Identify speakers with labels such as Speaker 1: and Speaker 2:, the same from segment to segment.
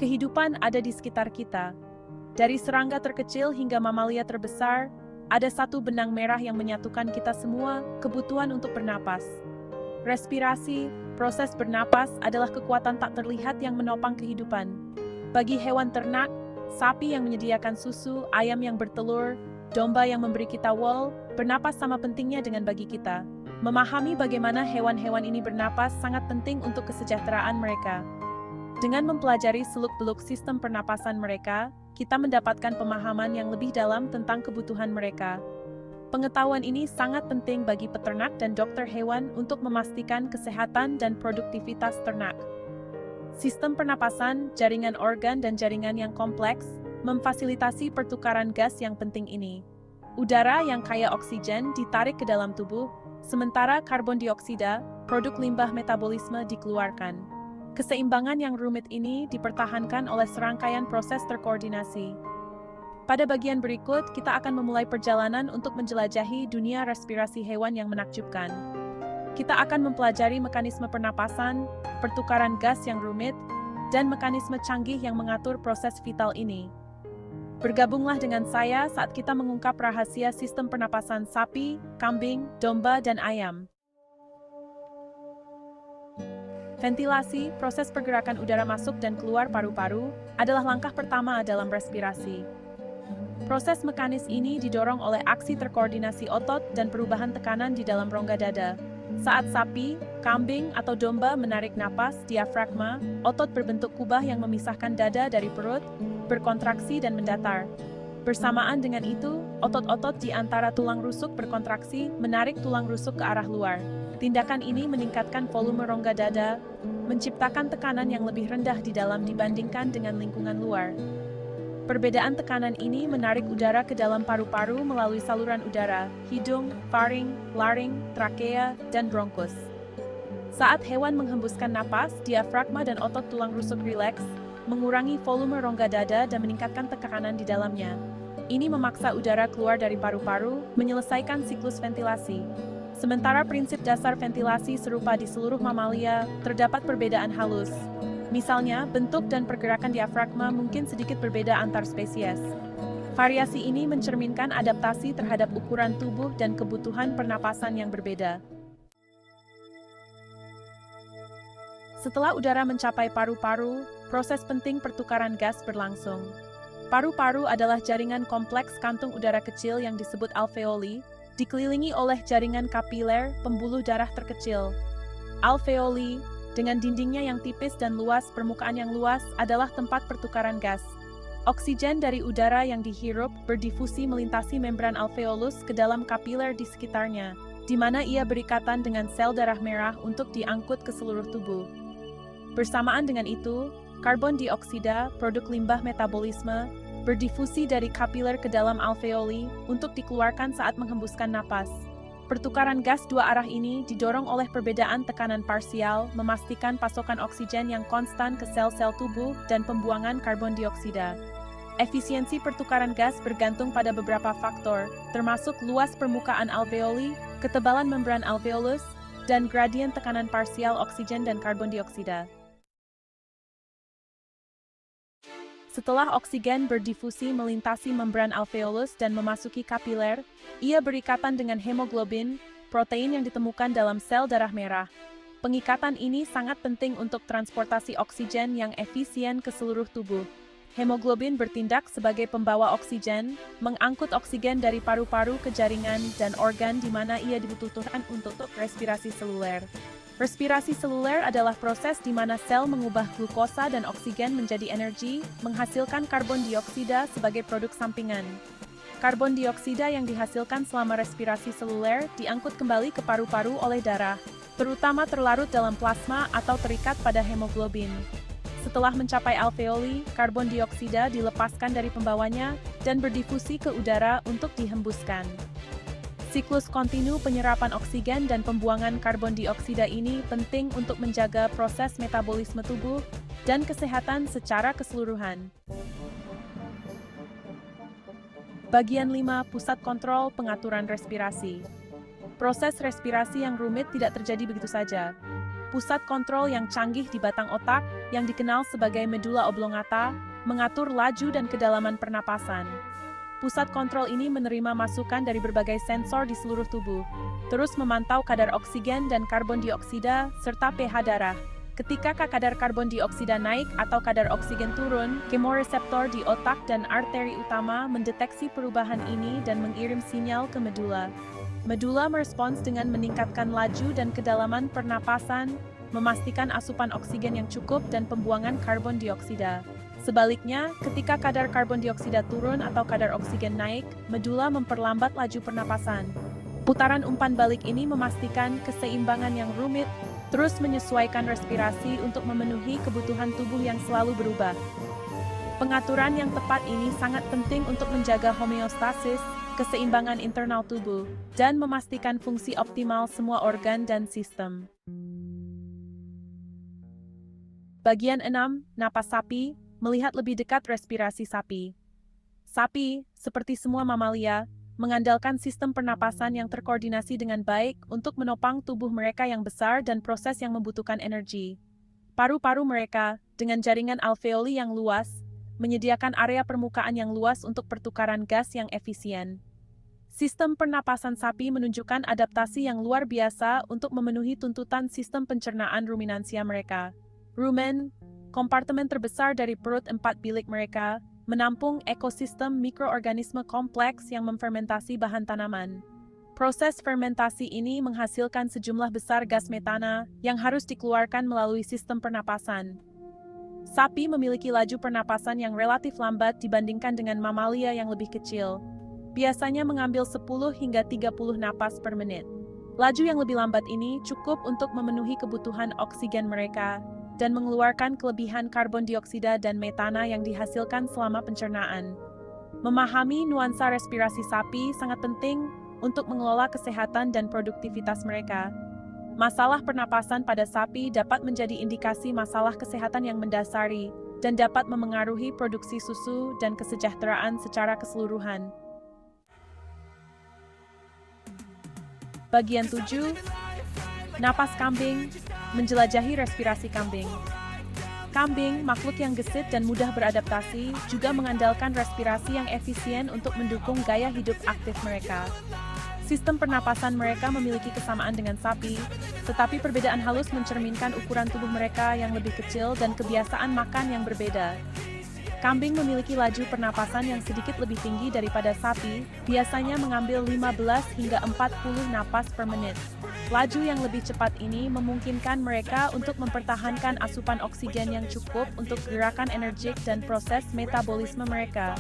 Speaker 1: Kehidupan ada di sekitar kita. Dari serangga terkecil hingga mamalia terbesar, ada satu benang merah yang menyatukan kita semua, kebutuhan untuk bernapas. Respirasi, proses bernapas adalah kekuatan tak terlihat yang menopang kehidupan. Bagi hewan ternak, sapi yang menyediakan susu, ayam yang bertelur, domba yang memberi kita wool, bernapas sama pentingnya dengan bagi kita. Memahami bagaimana hewan-hewan ini bernapas sangat penting untuk kesejahteraan mereka. Dengan mempelajari seluk-beluk sistem pernapasan mereka, kita mendapatkan pemahaman yang lebih dalam tentang kebutuhan mereka. Pengetahuan ini sangat penting bagi peternak dan dokter hewan untuk memastikan kesehatan dan produktivitas ternak. Sistem pernapasan, jaringan organ dan jaringan yang kompleks, memfasilitasi pertukaran gas yang penting ini. Udara yang kaya oksigen ditarik ke dalam tubuh, sementara karbon dioksida, produk limbah metabolisme dikeluarkan. Keseimbangan yang rumit ini dipertahankan oleh serangkaian proses terkoordinasi. Pada bagian berikut, kita akan memulai perjalanan untuk menjelajahi dunia respirasi hewan yang menakjubkan. Kita akan mempelajari mekanisme pernapasan, pertukaran gas yang rumit, dan mekanisme canggih yang mengatur proses vital ini. Bergabunglah dengan saya saat kita mengungkap rahasia sistem pernapasan sapi, kambing, domba, dan ayam. Ventilasi, proses pergerakan udara masuk dan keluar paru-paru, adalah langkah pertama dalam respirasi. Proses mekanis ini didorong oleh aksi terkoordinasi otot dan perubahan tekanan di dalam rongga dada. Saat sapi, kambing, atau domba menarik napas, diafragma, otot berbentuk kubah yang memisahkan dada dari perut, berkontraksi dan mendatar. Bersamaan dengan itu, otot-otot di antara tulang rusuk berkontraksi, menarik tulang rusuk ke arah luar. Tindakan ini meningkatkan volume rongga dada, menciptakan tekanan yang lebih rendah di dalam dibandingkan dengan lingkungan luar. Perbedaan tekanan ini menarik udara ke dalam paru-paru melalui saluran udara, hidung, faring, laring, trakea, dan bronkus. Saat hewan menghembuskan napas, diafragma dan otot tulang rusuk rileks, mengurangi volume rongga dada dan meningkatkan tekanan di dalamnya. Ini memaksa udara keluar dari paru-paru, menyelesaikan siklus ventilasi. Sementara prinsip dasar ventilasi serupa di seluruh mamalia, terdapat perbedaan halus. Misalnya, bentuk dan pergerakan diafragma mungkin sedikit berbeda antar spesies. Variasi ini mencerminkan adaptasi terhadap ukuran tubuh dan kebutuhan pernapasan yang berbeda. Setelah udara mencapai paru-paru, proses penting pertukaran gas berlangsung. Paru-paru adalah jaringan kompleks kantung udara kecil yang disebut alveoli, dikelilingi oleh jaringan kapiler, pembuluh darah terkecil. Alveoli, dengan dindingnya yang tipis dan luas, permukaan yang luas, adalah tempat pertukaran gas. Oksigen dari udara yang dihirup berdifusi melintasi membran alveolus ke dalam kapiler di sekitarnya, di mana ia berikatan dengan sel darah merah untuk diangkut ke seluruh tubuh. Bersamaan dengan itu, karbon dioksida, produk limbah metabolisme, berdifusi dari kapiler ke dalam alveoli untuk dikeluarkan saat menghembuskan napas. Pertukaran gas dua arah ini didorong oleh perbedaan tekanan parsial, memastikan pasokan oksigen yang konstan ke sel-sel tubuh dan pembuangan karbon dioksida. Efisiensi pertukaran gas bergantung pada beberapa faktor, termasuk luas permukaan alveoli, ketebalan membran alveolus, dan gradien tekanan parsial oksigen dan karbon dioksida. Setelah oksigen berdifusi melintasi membran alveolus dan memasuki kapiler, ia berikatan dengan hemoglobin, protein yang ditemukan dalam sel darah merah. Pengikatan ini sangat penting untuk transportasi oksigen yang efisien ke seluruh tubuh. Hemoglobin bertindak sebagai pembawa oksigen, mengangkut oksigen dari paru-paru ke jaringan dan organ di mana ia dibutuhkan untuk respirasi seluler. Respirasi seluler adalah proses di mana sel mengubah glukosa dan oksigen menjadi energi, menghasilkan karbon dioksida sebagai produk sampingan. Karbon dioksida yang dihasilkan selama respirasi seluler diangkut kembali ke paru-paru oleh darah, terutama terlarut dalam plasma atau terikat pada hemoglobin. Setelah mencapai alveoli, karbon dioksida dilepaskan dari pembawanya dan berdifusi ke udara untuk dihembuskan. Siklus kontinu penyerapan oksigen dan pembuangan karbon dioksida ini penting untuk menjaga proses metabolisme tubuh dan kesehatan secara keseluruhan. Bagian 5. Pusat Kontrol Pengaturan Respirasi. Proses respirasi yang rumit tidak terjadi begitu saja. Pusat kontrol yang canggih di batang otak, yang dikenal sebagai medula oblongata, mengatur laju dan kedalaman pernapasan. Pusat kontrol ini menerima masukan dari berbagai sensor di seluruh tubuh, terus memantau kadar oksigen dan karbon dioksida, serta pH darah. Ketika kadar karbon dioksida naik atau kadar oksigen turun, kemoreseptor di otak dan arteri utama mendeteksi perubahan ini dan mengirim sinyal ke medula. Medula merespons dengan meningkatkan laju dan kedalaman pernapasan, memastikan asupan oksigen yang cukup dan pembuangan karbon dioksida. Sebaliknya, ketika kadar karbon dioksida turun atau kadar oksigen naik, medula memperlambat laju pernapasan. Putaran umpan balik ini memastikan keseimbangan yang rumit, terus menyesuaikan respirasi untuk memenuhi kebutuhan tubuh yang selalu berubah. Pengaturan yang tepat ini sangat penting untuk menjaga homeostasis, keseimbangan internal tubuh, dan memastikan fungsi optimal semua organ dan sistem. Bagian 6, napas sapi, melihat lebih dekat respirasi sapi. Sapi, seperti semua mamalia, mengandalkan sistem pernapasan yang terkoordinasi dengan baik untuk menopang tubuh mereka yang besar dan proses yang membutuhkan energi. Paru-paru mereka, dengan jaringan alveoli yang luas, menyediakan area permukaan yang luas untuk pertukaran gas yang efisien. Sistem pernapasan sapi menunjukkan adaptasi yang luar biasa untuk memenuhi tuntutan sistem pencernaan ruminansia mereka. Rumen, kompartemen terbesar dari perut 4 bilik mereka, menampung ekosistem mikroorganisme kompleks yang memfermentasi bahan tanaman. Proses fermentasi ini menghasilkan sejumlah besar gas metana yang harus dikeluarkan melalui sistem pernapasan. Sapi memiliki laju pernapasan yang relatif lambat dibandingkan dengan mamalia yang lebih kecil. Biasanya mengambil 10 hingga 30 napas per menit. Laju yang lebih lambat ini cukup untuk memenuhi kebutuhan oksigen mereka dan mengeluarkan kelebihan karbon dioksida dan metana yang dihasilkan selama pencernaan. Memahami nuansa respirasi sapi sangat penting untuk mengelola kesehatan dan produktivitas mereka. Masalah pernapasan pada sapi dapat menjadi indikasi masalah kesehatan yang mendasari dan dapat memengaruhi produksi susu dan kesejahteraan secara keseluruhan. Bagian 7, napas kambing, menjelajahi respirasi kambing. Kambing, makhluk yang gesit dan mudah beradaptasi, juga mengandalkan respirasi yang efisien untuk mendukung gaya hidup aktif mereka. Sistem pernapasan mereka memiliki kesamaan dengan sapi, tetapi perbedaan halus mencerminkan ukuran tubuh mereka yang lebih kecil dan kebiasaan makan yang berbeda. Kambing memiliki laju pernapasan yang sedikit lebih tinggi daripada sapi, biasanya mengambil 15 hingga 40 napas per menit. Laju yang lebih cepat ini memungkinkan mereka untuk mempertahankan asupan oksigen yang cukup untuk gerakan energik dan proses metabolisme mereka.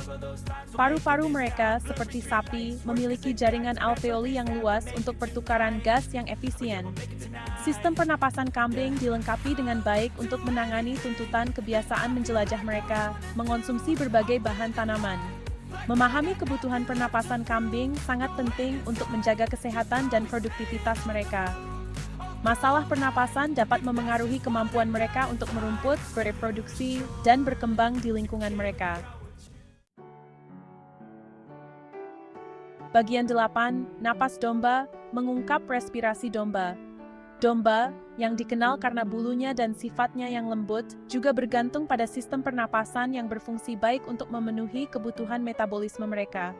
Speaker 1: Paru-paru mereka, seperti sapi, memiliki jaringan alveoli yang luas untuk pertukaran gas yang efisien. Sistem pernapasan kambing dilengkapi dengan baik untuk menangani tuntutan kebiasaan menjelajah mereka, mengonsumsi berbagai bahan tanaman. Memahami kebutuhan pernapasan kambing sangat penting untuk menjaga kesehatan dan produktivitas mereka. Masalah pernapasan dapat memengaruhi kemampuan mereka untuk merumput, bereproduksi, dan berkembang di lingkungan mereka. Bagian 8, napas domba, mengungkap respirasi domba. Domba, yang dikenal karena bulunya dan sifatnya yang lembut, juga bergantung pada sistem pernapasan yang berfungsi baik untuk memenuhi kebutuhan metabolisme mereka.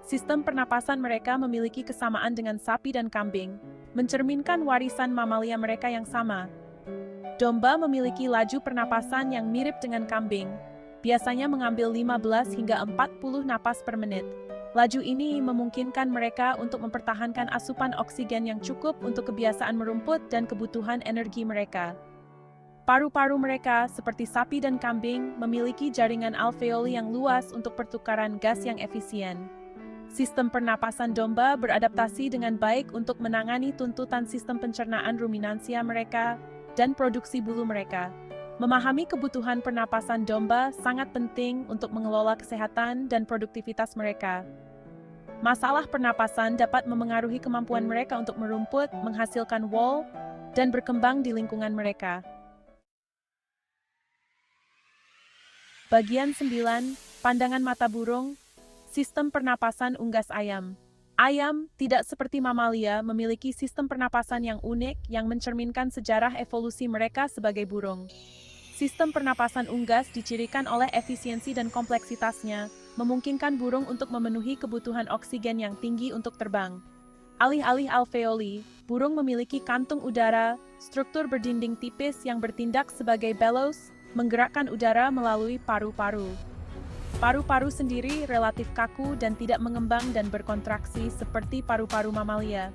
Speaker 1: Sistem pernapasan mereka memiliki kesamaan dengan sapi dan kambing, mencerminkan warisan mamalia mereka yang sama. Domba memiliki laju pernapasan yang mirip dengan kambing, biasanya mengambil 15 hingga 40 napas per menit. Laju ini memungkinkan mereka untuk mempertahankan asupan oksigen yang cukup untuk kebiasaan merumput dan kebutuhan energi mereka. Paru-paru mereka, seperti sapi dan kambing, memiliki jaringan alveoli yang luas untuk pertukaran gas yang efisien. Sistem pernapasan domba beradaptasi dengan baik untuk menangani tuntutan sistem pencernaan ruminansia mereka dan produksi bulu mereka. Memahami kebutuhan pernapasan domba sangat penting untuk mengelola kesehatan dan produktivitas mereka. Masalah pernapasan dapat memengaruhi kemampuan mereka untuk merumput, menghasilkan wool, dan berkembang di lingkungan mereka. Bagian 9, pandangan mata burung, sistem pernapasan unggas ayam. Ayam, tidak seperti mamalia, memiliki sistem pernapasan yang unik yang mencerminkan sejarah evolusi mereka sebagai burung. Sistem pernapasan unggas dicirikan oleh efisiensi dan kompleksitasnya, memungkinkan burung untuk memenuhi kebutuhan oksigen yang tinggi untuk terbang. Alih-alih alveoli, burung memiliki kantung udara, struktur berdinding tipis yang bertindak sebagai bellows, menggerakkan udara melalui paru-paru. Paru-paru sendiri relatif kaku dan tidak mengembang dan berkontraksi seperti paru-paru mamalia.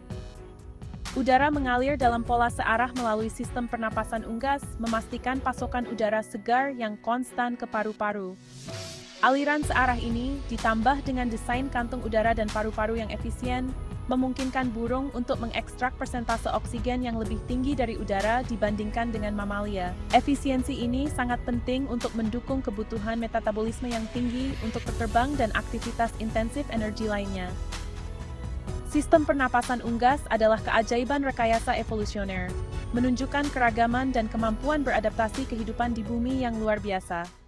Speaker 1: Udara mengalir dalam pola searah melalui sistem pernapasan unggas, memastikan pasokan udara segar yang konstan ke paru-paru. Aliran searah ini, ditambah dengan desain kantung udara dan paru-paru yang efisien, memungkinkan burung untuk mengekstrak persentase oksigen yang lebih tinggi dari udara dibandingkan dengan mamalia. Efisiensi ini sangat penting untuk mendukung kebutuhan metabolisme yang tinggi untuk berterbang dan aktivitas intensif energi lainnya. Sistem pernapasan unggas adalah keajaiban rekayasa evolusioner, menunjukkan keragaman dan kemampuan beradaptasi kehidupan di bumi yang luar biasa.